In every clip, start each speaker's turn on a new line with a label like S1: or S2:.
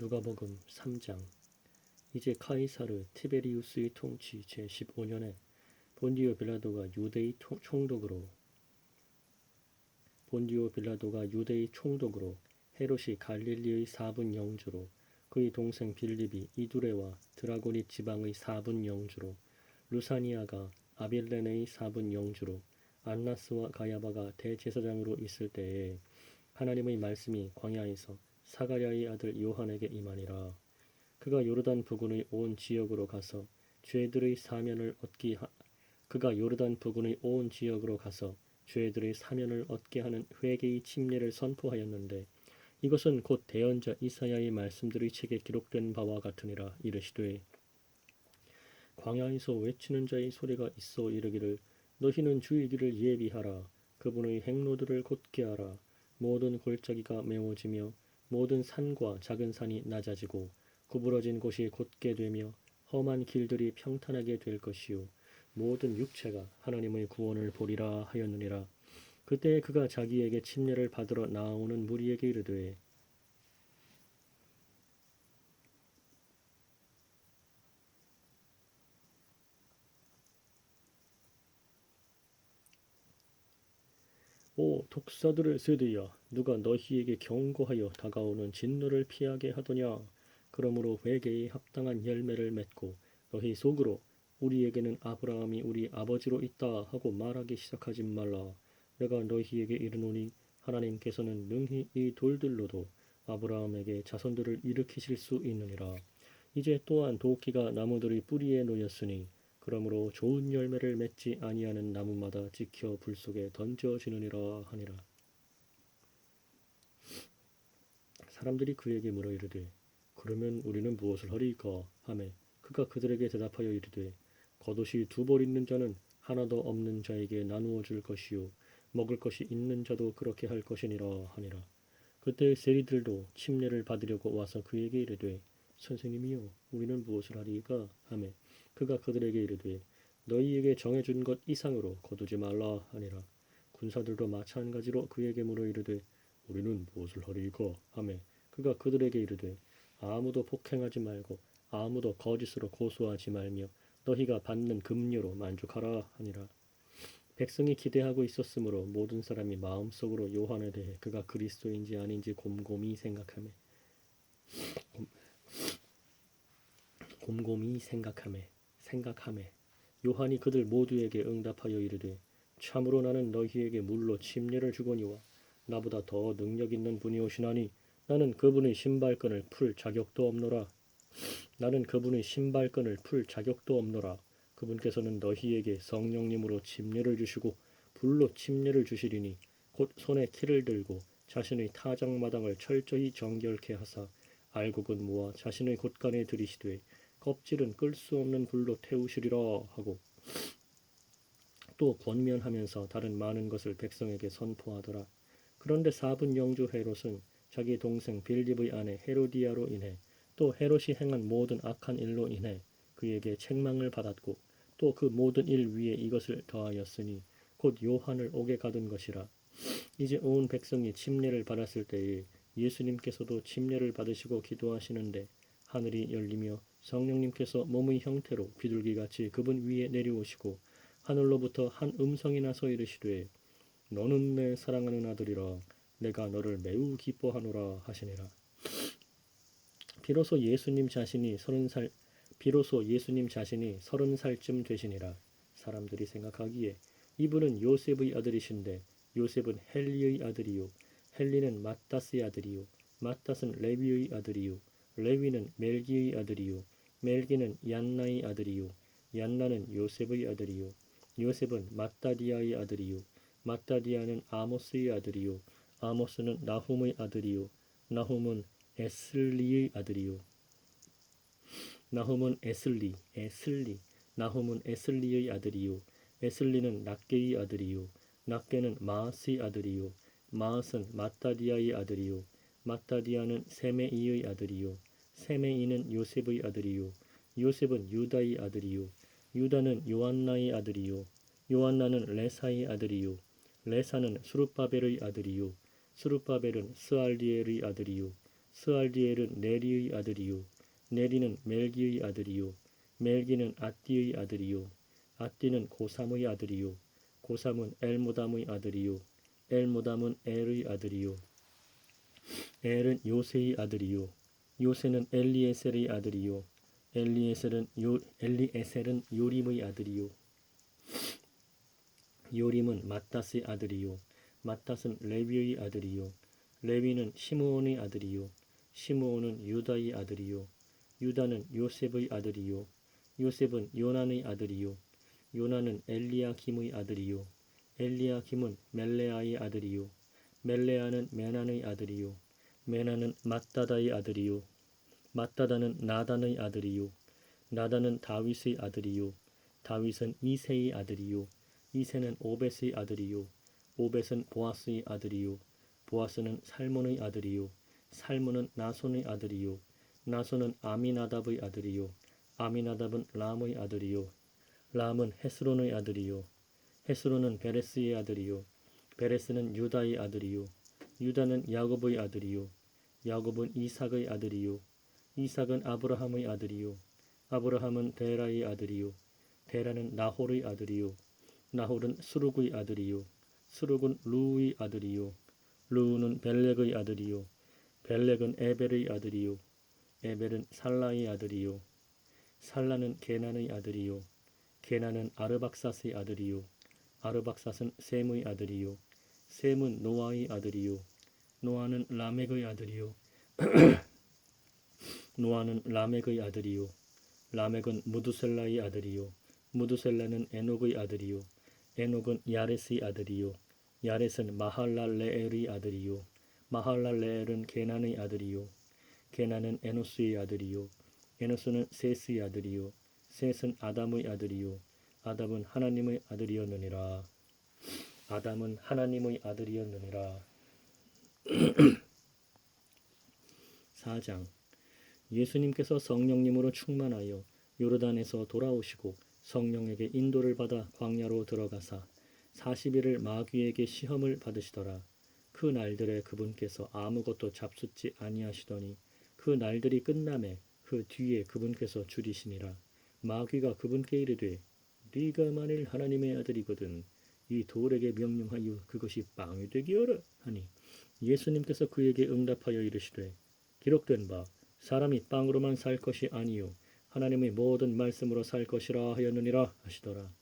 S1: 누가복음 3장. 이제 카이사르 티베리우스의 통치 제15년에 본디오 빌라도가 유대의 총독으로 헤롯이 갈릴리의 4분 영주로 그의 동생 빌립이 이두레와 드라고니 지방의 4분 영주로 루사니아가 아빌레네의 4분 영주로 안나스와 가야바가 대제사장으로 있을 때에 하나님의 말씀이 광야에서 사가랴의 아들 요한에게 임하니라. 그가 요르단 부근의 온 지역으로 가서 죄들의 사면을 얻게 하는 회개의 침례를 선포하였는데 이것은 곧 대언자 이사야의 말씀들의 책에 기록된 바와 같으니라. 이르시되 광야에서 외치는 자의 소리가 있어 이르기를 너희는 주의 길을 예비하라. 그분의 행로들을 곧게 하라. 모든 골짜기가 메워지며 모든 산과 작은 산이 낮아지고 구부러진 곳이 곧게 되며 험한 길들이 평탄하게 될 것이요 모든 육체가 하나님의 구원을 보리라 하였느니라. 그때 그가 자기에게 침례를 받으러 나오는 무리에게 이르되 오 독사들의 세대야, 누가 너희에게 경고하여 다가오는 진노를 피하게 하더냐. 그러므로 회개에 합당한 열매를 맺고 너희 속으로 우리에게는 아브라함이 우리 아버지로 있다 하고 말하기 시작하지 말라. 내가 너희에게 이르노니 하나님께서는 능히 이 돌들로도 아브라함에게 자손들을 일으키실 수 있느니라. 이제 또한 도끼가 나무들의 뿌리에 놓였으니 그러므로 좋은 열매를 맺지 아니하는 나무마다 지켜 불 속에 던져지느니라 하니라. 사람들이 그에게 물어 이르되 그러면 우리는 무엇을 하리이까 하매 그가 그들에게 대답하여 이르되 겉옷이 두 벌 있는 자는 하나도 없는 자에게 나누어 줄 것이요 먹을 것이 있는 자도 그렇게 할 것이니라 하니라. 그때 세리들도 침례를 받으려고 와서 그에게 이르되 선생님이여 우리는 무엇을 하리이까 하매 그가 그들에게 이르되 너희에게 정해준 것 이상으로 거두지 말라 하니라. 군사들도 마찬가지로 그에게 물어 이르되 우리는 무엇을 하리이까 하매 그가 그들에게 이르되 아무도 폭행하지 말고 아무도 거짓으로 고소하지 말며 너희가 받는 급료로 만족하라 하니라. 백성이 기대하고 있었으므로 모든 사람이 마음속으로 요한에 대해 그가 그리스도인지 아닌지 곰곰이 생각하매 요한이 그들 모두에게 응답하여 이르되 참으로 나는 너희에게 물로 침례를 주거니와 나보다 더 능력 있는 분이 오시나니 나는 그분의 신발끈을 풀 자격도 없노라. 그분께서는 너희에게 성령님으로 침례를 주시고 불로 침례를 주시리니 곧 손에 키를 들고 자신의 타작마당을 철저히 정결케 하사 알곡은 모아 자신의 곳간에 들이시되 껍질은 끌 수 없는 불로 태우시리라 하고 또 권면하면서 다른 많은 것을 백성에게 선포하더라. 그런데 4분 영주 헤롯은 자기 동생 빌립의 아내 헤로디아로 인해 또 헤롯이 행한 모든 악한 일로 인해 그에게 책망을 받았고 또 그 모든 일 위에 이것을 더하였으니 곧 요한을 옥에 가둔 것이라. 이제 온 백성이 침례를 받았을 때에 예수님께서도 침례를 받으시고 기도하시는데 하늘이 열리며 성령님께서 몸의 형태로 비둘기같이 그분 위에 내려오시고 하늘로부터 한 음성이 나서 이르시되 너는 내 사랑하는 아들이라 내가 너를 매우 기뻐하노라 하시니라. 비로소 예수님 자신이 30살쯤 되시니라. 사람들이 생각하기에 이분은 요셉의 아들이신데 요셉은 헬리의 아들이요 헬리는 맏닷의 아들이요 맏닷은 레위의 아들이요 레위는 멜기의 아들이요 멜기는 얀나의 아들이요 얀나는 요셉의 아들이요 요셉은 맏다디아의 아들이요 맏다디아는 아모스의 아들이요 아모스는 나훔의 아들이요 나훔은 에슬리의 아들이요 나훔은 에슬리의 아들이요 에슬리는 낫게의 아들이요 낫게는 마앗의 아들이요 마앗은 맏다디아의 아들이요 맏다디아는 세메이의 아들이요 세메이는 요셉의 아들이요 요셉은 유다의 아들이요 유다는 요한나의 아들이요 요한나는 레사의 아들이요 레사는 스룹바벨의 아들이요 스룹바벨은 스알디엘의 아들이요 스알디엘은 네리의 아들이요 네리는 멜기의 아들이요 멜기는 앗디의 아들이요 앗디는 고삼의 아들이요 고삼은 엘모담의 아들이요 엘모담은 엘의 아들이요 엘은 요세의 아들이요 요세는 엘리에셀의 아들이요 엘리에셀은 요림의 아들이요 요림은 맏닷의 아들이요 맏닷은 레위의 아들이요 레위는 시므온의 아들이요 시므온은 유다의 아들이요 유다는 요셉의 아들이요 요셉은 요난의 아들이요 요난은 엘리야김의 아들이요 엘리야김은 멜레아의 아들이요 멜레아는 메난의 아들이요 메난은 맏다다의 아들이요 맏다다는 나단의 아들이요 나단은 다윗의 아들이요 다윗은 이새의 아들이요 이새는 오벳의 아들이요 오벳은 보아스의 아들이요 보아스는 살몬의 아들이요 살몬은 나손의 아들이요 나손은 아미나답의 아들이요 아미나답은 람의 아들이요 람은 헤스론의 아들이요 헤스론은 베레스의 아들이요 베레스는 유다의 아들이요 유다는 야곱의 아들이요 야곱은 이삭의 아들이요 이삭은 아브라함의 아들이요 아브라함은 데라의 아들이요 데라는 나홀의 아들이요 나홀은 수룩의 아들이요 수룩은 루의 아들이요 루는 벨렉의 아들이요 벨렉은 에벨의 아들이요 에벨은 살라의 아들이요 살라는 게난의 아들이요 게난은 아르박삿의 아들이요 아르박삿은 셈의 아들이요 셈은 노아의 아들이요 노아는 라멕의 아들이요 노아는 라멕의 아들이요 라멕은 무두셀라의 아들이요 무두셀라는 에녹의 아들이요 에녹은 야렛의 아들이요 야렛은 마할랄레엘의 아들이요 마할랄레엘은 게난의 아들이요 게난은 에노스의 아들이요 에노스는 셋의 아들이요 셋은 아담의 아들이요 아담은 하나님의 아들이었느니라 아담은 하나님의 아들이었느니라 4장 예수님께서 성령님으로 충만하여 요르단에서 돌아오시고 성령에게 인도를 받아 광야로 들어가사 40일을 마귀에게 시험을 받으시더라. 그 날들에 그분께서 아무것도 잡숫지 아니하시더니 그 날들이 끝남에 그 뒤에 그분께서 줄이시니라. 마귀가 그분께 이르되 네가 만일 하나님의 아들이거든 이 돌에게 명령하여 그것이 빵이 되게 하라 하니 예수님께서 그에게 응답하여 이르시되 기록된 바 사람이 빵으로만 살 것이 아니요 하나님의 모든 말씀으로 살 것이라 하였느니라 하시더라.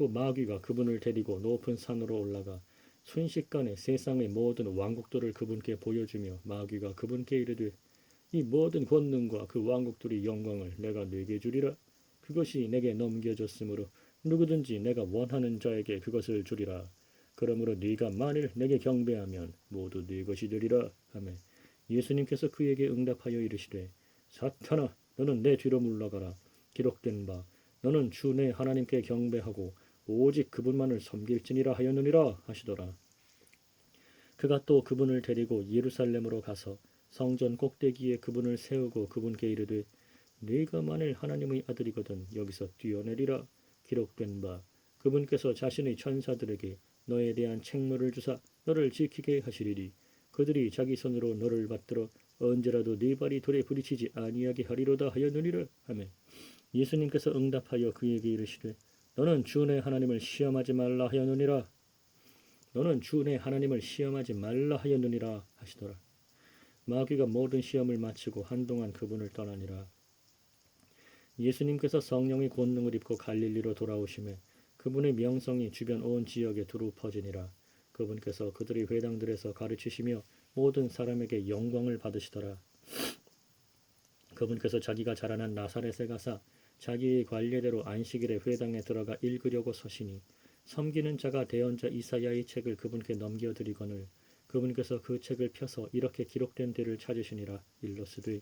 S1: 또 마귀가 그분을 데리고 높은 산으로 올라가 순식간에 세상의 모든 왕국들을 그분께 보여주며 마귀가 그분께 이르되 이 모든 권능과 그 왕국들의 영광을 내가 네게 주리라. 그것이 내게 넘겨졌으므로 누구든지 내가 원하는 자에게 그것을 주리라. 그러므로 네가 만일 내게 경배하면 모두 네 것이 되리라 하매 예수님께서 그에게 응답하여 이르시되 사탄아 너는 내 뒤로 물러가라. 기록된 바 너는 주 내 하나님께 경배하고 오직 그분만을 섬길지니라 하였느니라 하시더라. 그가 또 그분을 데리고 예루살렘으로 가서 성전 꼭대기에 그분을 세우고 그분께 이르되 네가 만일 하나님의 아들이거든 여기서 뛰어내리라. 기록된 바 그분께서 자신의 천사들에게 너에 대한 책무를 주사 너를 지키게 하시리니 그들이 자기 손으로 너를 받들어 언제라도 네 발이 돌에 부딪히지 아니하게 하리로다 하였느니라 하매 예수님께서 응답하여 그에게 이르시되 너는 주 내 하나님을 시험하지 말라 하였느니라. 너는 주 내 하나님을 시험하지 말라 하였느니라 하시더라. 마귀가 모든 시험을 마치고 한동안 그분을 떠나니라. 예수님께서 성령의 권능을 입고 갈릴리로 돌아오시매 그분의 명성이 주변 온 지역에 두루 퍼지니라. 그분께서 그들의 회당들에서 가르치시며 모든 사람에게 영광을 받으시더라. 그분께서 자기가 자라난 나사렛에 가사 자기의 관례대로 안식일에 회당에 들어가 읽으려고 서시니 섬기는 자가 대언자 이사야의 책을 그분께 넘겨드리거늘 그분께서 그 책을 펴서 이렇게 기록된 데를 찾으시니라. 일러스되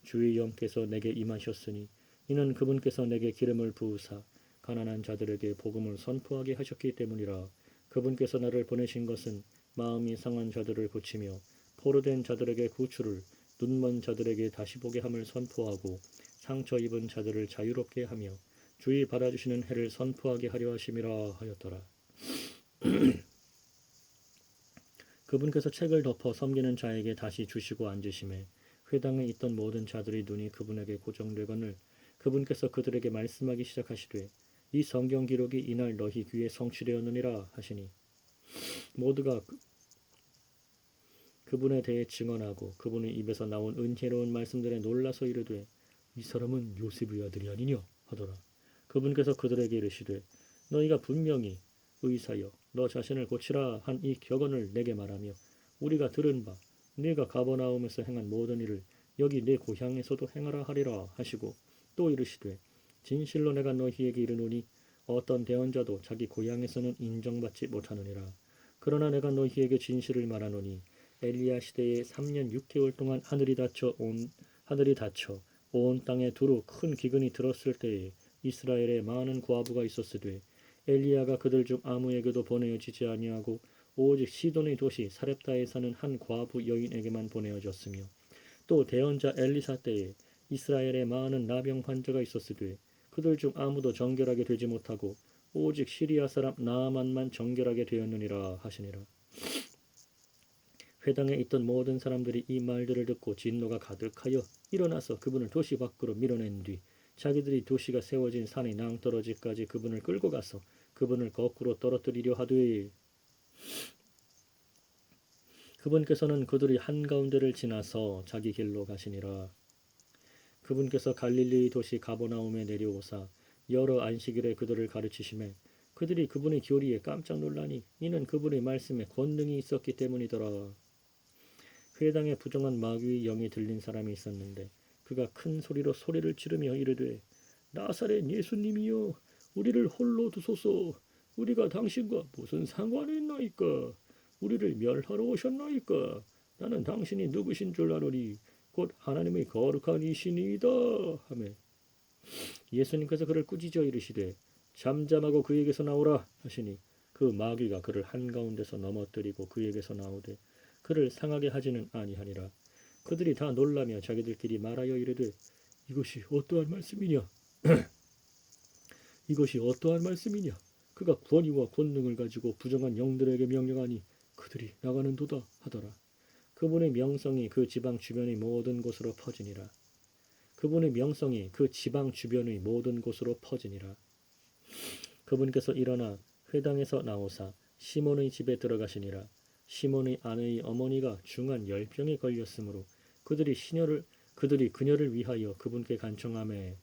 S1: 주의 영께서 내게 임하셨으니 이는 그분께서 내게 기름을 부으사 가난한 자들에게 복음을 선포하게 하셨기 때문이라. 그분께서 나를 보내신 것은 마음이 상한 자들을 고치며 포로된 자들에게 구출을 눈먼 자들에게 다시 보게 함을 선포하고 상처 입은 자들을 자유롭게 하며 주의 받아주시는 해를 선포하게 하려 하심이라 하였더라. 그분께서 책을 덮어 섬기는 자에게 다시 주시고 앉으심에 회당에 있던 모든 자들의 눈이 그분에게 고정되거늘 그분께서 그들에게 말씀하기 시작하시되 이 성경 기록이 이날 너희 귀에 성취되었느니라 하시니 모두가 그분에 대해 증언하고 그분의 입에서 나온 은혜로운 말씀들에 놀라서 이르되 이 사람은 요셉의 아들이 아니냐 하더라. 그분께서 그들에게 이르시되 너희가 분명히 의사여 너 자신을 고치라 한 이 격언을 내게 말하며 우리가 들은 바 네가 가버나움에서 행한 모든 일을 여기 내 고향에서도 행하라 하리라 하시고 또 이르시되 진실로 내가 너희에게 이르노니 어떤 대언자도 자기 고향에서는 인정받지 못하느니라. 그러나 내가 너희에게 진실을 말하노니 엘리야 시대에 3년 6개월 동안 하늘이 닫혀 온 땅에 두루 큰 기근이 들었을 때에 이스라엘에 많은 과부가 있었으되 엘리야가 그들 중 아무에게도 보내어지지 아니하고 오직 시돈의 도시 사렙다에 사는 한 과부 여인에게만 보내어졌으며 또 대언자 엘리사 때에 이스라엘에 많은 나병 환자가 있었으되 그들 중 아무도 정결하게 되지 못하고 오직 시리아 사람 나아만만 정결하게 되었느니라 하시니라. 회당에 있던 모든 사람들이 이 말들을 듣고 진노가 가득하여 일어나서 그분을 도시 밖으로 밀어낸 뒤 자기들이 도시가 세워진 산의 낭떠러지까지 그분을 끌고 가서 그분을 거꾸로 떨어뜨리려 하되 그분께서는 그들이 한가운데를 지나서 자기 길로 가시니라. 그분께서 갈릴리 도시 가버나움에 내려오사 여러 안식일에 그들을 가르치심에 그들이 그분의 교리에 깜짝 놀라니 이는 그분의 말씀에 권능이 있었기 때문이더라. 회당에 부정한 마귀의 영이 들린 사람이 있었는데 그가 큰 소리로 소리를 지르며 이르되 나사렛 예수님이여 우리를 홀로 두소서. 우리가 당신과 무슨 상관이 있나이까. 우리를 멸하러 오셨나이까. 나는 당신이 누구신 줄 아노니 곧 하나님의 거룩한 이시니이다 하매 예수님께서 그를 꾸짖어 이르시되 잠잠하고 그에게서 나오라 하시니 그 마귀가 그를 한가운데서 넘어뜨리고 그에게서 나오되 그를 상하게 하지는 아니하니라. 그들이 다 놀라며 자기들끼리 말하여 이르되 이것이 어떠한 말씀이냐. 이것이 어떠한 말씀이냐. 그가 권위와 권능을 가지고 부정한 영들에게 명령하니 그들이 나가는도다 하더라. 그분의 명성이 그 지방 주변의 모든 곳으로 퍼지니라. 그분의 명성이 그 지방 주변의 모든 곳으로 퍼지니라. 그분께서 일어나 회당에서 나오사 시몬의 집에 들어가시니라. 시몬의 아내의 어머니가 중한 열병에 걸렸으므로 그들이 그녀를 위하여 그분께 간청하매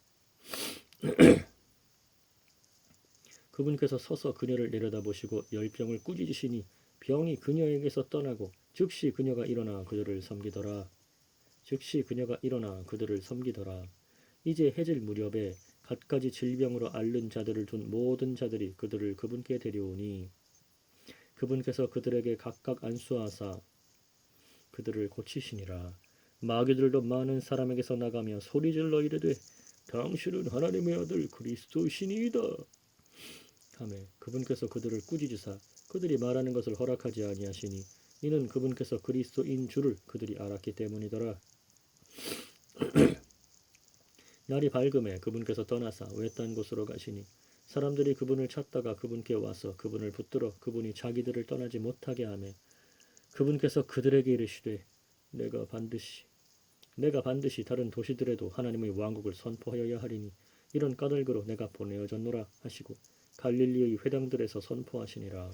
S1: 그분께서 서서 그녀를 내려다보시고 열병을 꾸짖으시니 병이 그녀에게서 떠나고 즉시 그녀가 일어나 그들을 섬기더라. 이제 해질 무렵에 갖가지 질병으로 앓는 자들을 둔 모든 자들이 그들을 그분께 데려오니 그분께서 그들에게 각각 안수하사 그들을 고치시니라. 마귀들도 많은 사람에게서 나가며 소리질러 이르되 당신은 하나님의 아들 그리스도시니이다 하매 그분께서 그들을 꾸짖으사 그들이 말하는 것을 허락하지 아니하시니 이는 그분께서 그리스도인 줄을 그들이 알았기 때문이더라. 날이 밝음에 그분께서 떠나사 외딴 곳으로 가시니 사람들이 그분을 찾다가 그분께 와서 그분을 붙들어 그분이 자기들을 떠나지 못하게 하매 그분께서 그들에게 이르시되 내가 반드시 다른 도시들에도 하나님의 왕국을 선포하여야 하리니 이런 까닭으로 내가 보내어졌노라 하시고 갈릴리의 회당들에서 선포하시니라.